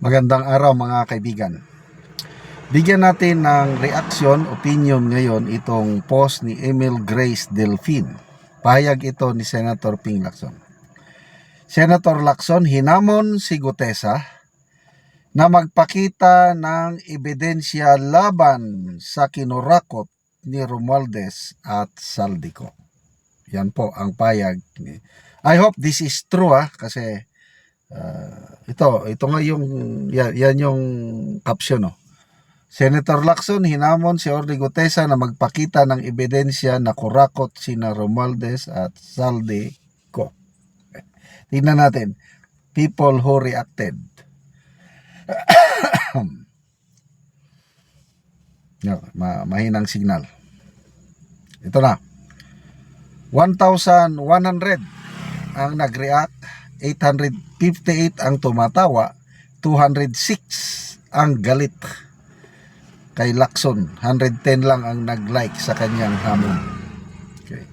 Magandang araw mga kaibigan. Bigyan natin ng reaksyon, opinion ngayon itong post ni Emil Grace Delfin. Pahayag ito ni Senator Ping Lacson. Senator Lacson, hinamon si Gutesa na magpakita ng ebidensya laban sa kinurakot ni Romualdez at Saldico. Yan po ang payag. I hope this is true kasi ito nga yung yan yung caption Senator Lacson, hinamon si Orly Gutesa na magpakita ng ebidensya na kurakot sina Romualdez at Saldico. Tingnan natin people who reacted. Mahinang signal. Ito na. 1,100 ang nag-react, 858 ang tumatawa, 206 ang galit kay Lacson, 110 lang ang nag-like sa kanyang hamon. Okay.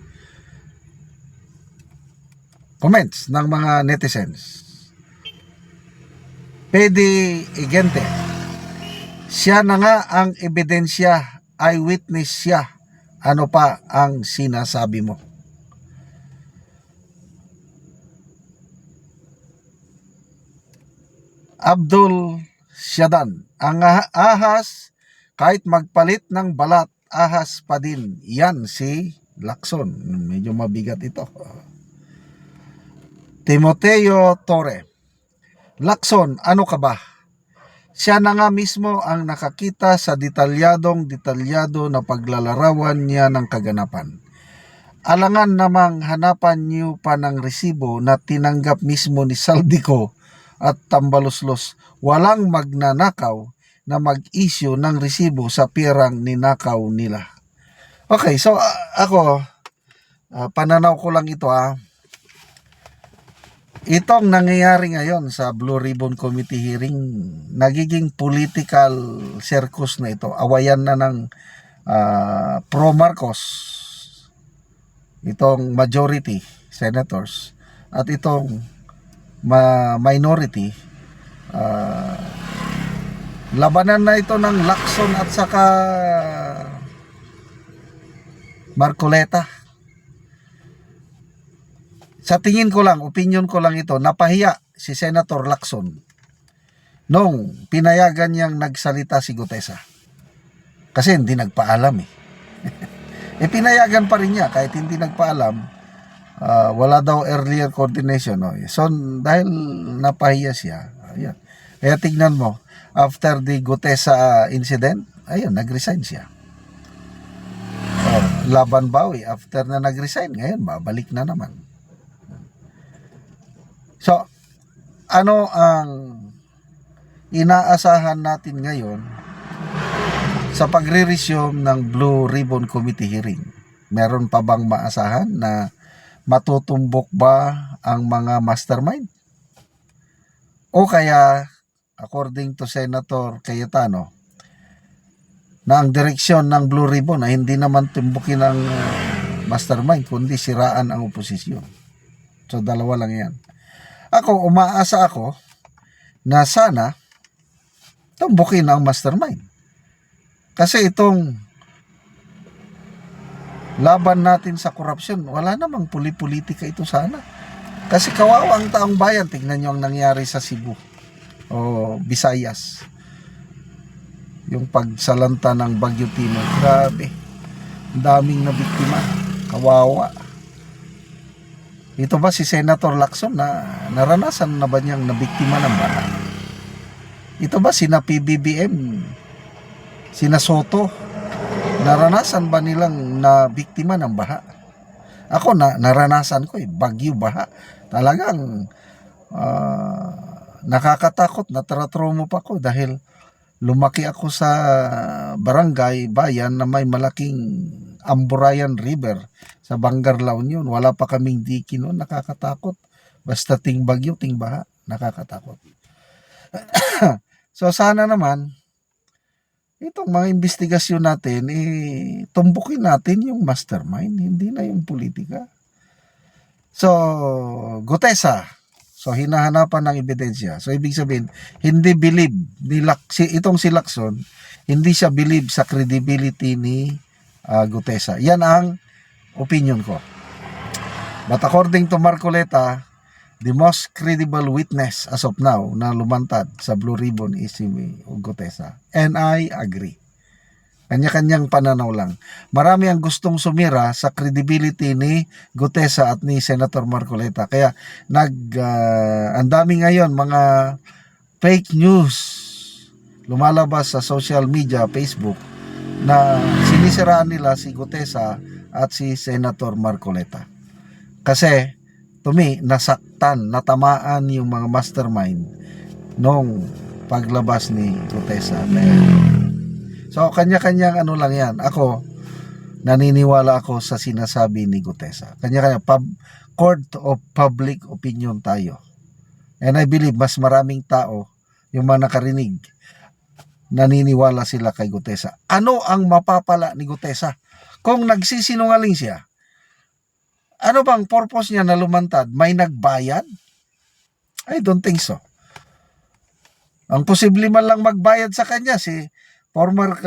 Comments ng mga netizens. Pedi Igente, siya na nga ang ebidensya, eyewitness siya. Ano pa ang sinasabi mo? Abdul Syadan, ang ahas kahit magpalit ng balat, ahas pa din. Yan si Lacson. Medyo mabigat ito. Timoteo Torre, Lacson, ano ka ba? Siya na nga mismo ang nakakita sa detalyado na paglalarawan niya ng kaganapan. Alangan namang hanapan niyo pa ng resibo na tinanggap mismo ni Saldico at Tambaloslos. Walang magnanakaw na mag-issue ng resibo sa perang ninakaw nila. Okay, so ako, pananaw ko lang ito Itong nangyayari ngayon sa Blue Ribbon Committee hearing, nagiging political circus na ito. Awayan na ng pro-Marcos, itong majority senators, at itong minority. Labanan na ito ng Lacson at saka Marcoleta. Sa tingin ko lang, opinion ko lang ito, napahiya si Senator Lacson nung pinayagan niyang nagsalita si Gutesa. Kasi hindi nagpaalam pinayagan pa rin niya kahit hindi nagpaalam. Wala daw earlier coordination. So dahil napahiya siya, ayan. Kaya tignan mo, after the Gutesa incident, ayun, nag-resign siya. Laban bawi, after na nag-resign, ngayon babalik na naman. So, ano ang inaasahan natin ngayon sa pagre-resume ng Blue Ribbon Committee hearing? Meron pa bang maasahan na matutumbok ba ang mga mastermind? O kaya, according to Senator Cayetano, na ang direksyon ng Blue Ribbon ay hindi naman tumbukin ang mastermind, kundi siraan ang oposisyon. So, dalawa lang yan. Umaasa ako na sana tumbukin ang mastermind. Kasi itong laban natin sa korupsyon, wala namang politika ito sana. Kasi kawawa ang taong bayan. Tingnan nyo ang nangyari sa Cebu o Visayas. Yung pagsalanta ng Bagyo Tino. Grabe. Daming na biktima. Kawawa. Ito ba si Senator Lacson na naranasan na ba niyang nabiktima ng baha? Ito ba sina PBBM, sina Soto, naranasan ba nilang nabiktima ng baha? Ako naranasan ko bagyo baha. Talagang nakakatakot, natratromo pa ko dahil lumaki ako sa barangay, bayan na may malaking Amburayan River sa Bangar La Union. Wala pa kaming diki noon, nakakatakot. Basta ting bagyo, ting baha, nakakatakot. So sana naman, itong mga investigasyon natin, tumbukin natin yung mastermind, hindi na yung politika. So, Gutesa, So hinahanapan ng ebidensya. So ibig sabihin, hindi believe ni itong si Lacson, hindi siya believe sa credibility ni Gutesa. Yan ang opinion ko. But according to Marcoleta, the most credible witness as of now na lumantad sa Blue Ribbon is si Gutesa. And I agree. Kanya-kanyang pananaw lang. Marami ang gustong sumira sa credibility ni Gutesa at ni Senator Marcoleta. Kaya ang dami ngayon mga fake news lumalabas sa social media, Facebook, na sinisiraan nila si Gutesa at si Senator Marcoleta. Kasi to me, nasaktan, natamaan yung mga mastermind nung paglabas ni Gutesa. So, kanya-kanyang ano lang yan. Ako, naniniwala ako sa sinasabi ni Gutesa. Kanya-kanya, court of public opinion tayo. And I believe mas maraming tao, yung mga nakarinig, naniniwala sila kay Gutesa. Ano ang mapapala ni Gutesa? Kung nagsisinungaling siya, ano bang purpose niya na lumantad? May nagbayad? I don't think so. Ang posible man lang magbayad sa kanya si former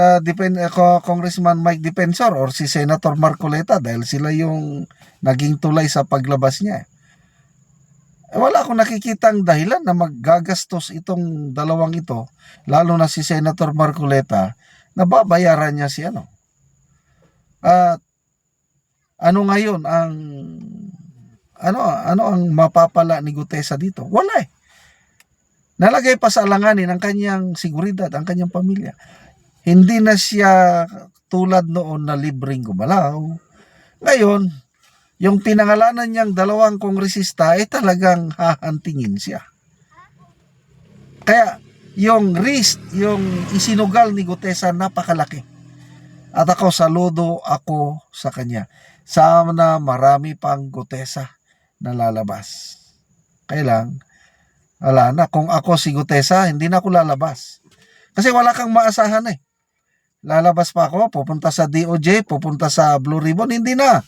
Congressman Mike Defensor or si Senator Marcoleta dahil sila yung naging tulay sa paglabas niya. Wala akong nakikitang dahilan na maggagastos itong dalawang ito, lalo na si Senator Marcoleta, na babayaran niya si ano. At ano ngayon ang ano ang mapapala ni Gutesa dito? Wala eh. Nalagay pa sa alanganin ang kanyang seguridad, ang kanyang pamilya. Hindi na siya tulad noon na libreng gumalaw. Ngayon, yung pinangalanan niyang dalawang kongresista ay talagang hahantingin siya. Kaya yung risk, yung isinugal ni Gutesa napakalaki. At ako saludo ako sa kanya. Sana marami pang Gutesa na lalabas. Kailang, wala na. Kung ako si Gutesa, hindi na ako lalabas. Kasi wala kang maasahan eh. Lalabas pa ako, pupunta sa DOJ, pupunta sa Blue Ribbon, hindi na.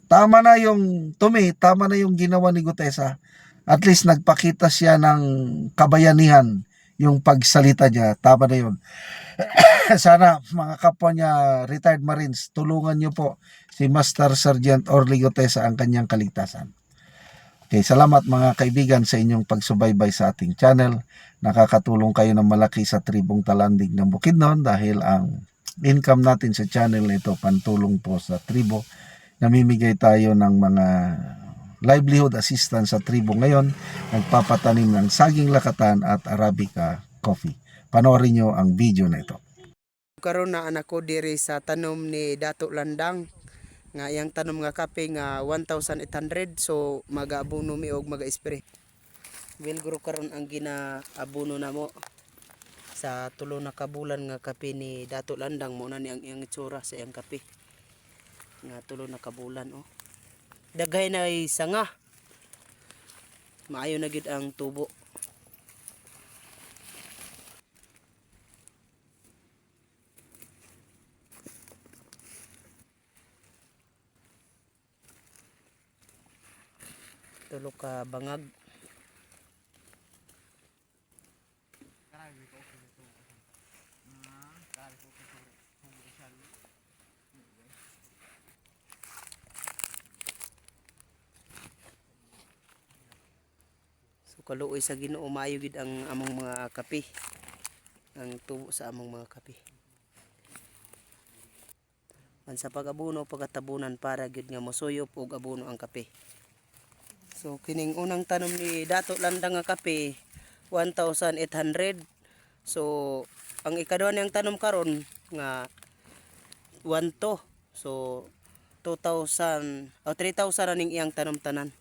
Tama na yung, to me, tama na yung ginawa ni Gutesa. At least nagpakita siya ng kabayanihan yung pagsalita niya. Tama na yun. Sana mga kapwa niya, retired Marines, tulungan niyo po si Master Sergeant Orly Gutesa ang kanyang kaligtasan. Okay, salamat mga kaibigan sa inyong pagsubaybay sa ating channel. Nakakatulong kayo ng malaki sa tribong Talandig ng Bukidnon dahil ang income natin sa channel nito pantulong po sa tribo. Namimigay tayo ng mga livelihood assistance sa tribo ngayon. Nagpapatanim ng saging lakatan at Arabica coffee. Panoorin nyo ang video na ito. Karon na anak ko diri sa tanom ni Dato Landang nga yang tanom nga kape nga 1,800, so mag-abono mi og mag-spray. Wilgro karon ang ginaabono namo sa tulo na kabulan nga kape ni Dato Landang. Mo na ni ang iyang itsura sa iyang kape nga tulo na kabulan. Daghay na ay sanga, maayo na gid ang tubo. Tulo ka bangag. So kaluoy sa Ginoo maayo gid ang among mga kape. Ang tubo sa among mga kape. Man sa pag-abono pagkatabunan para gid nga mosuyop og abono ang kape. So kining unang tanom ni Dato Landang nga kape 1,800. So ang ikaduha niyang tanom karon nga 1,200. So 2,000 o 3,000 na ning iyang tanom tanan.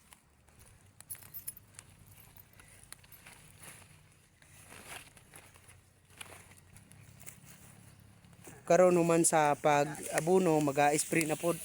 Karon human sa pag-abono maga-spray na pod.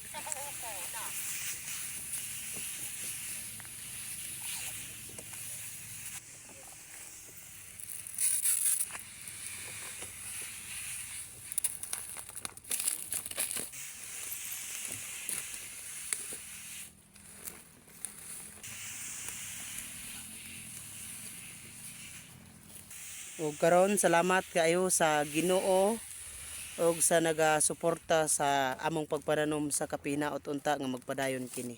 Ug karon salamat kaayo sa Ginoo ug sa nagasuporta sa among pagpananom sa kapinaot unta nga magpadayon kini.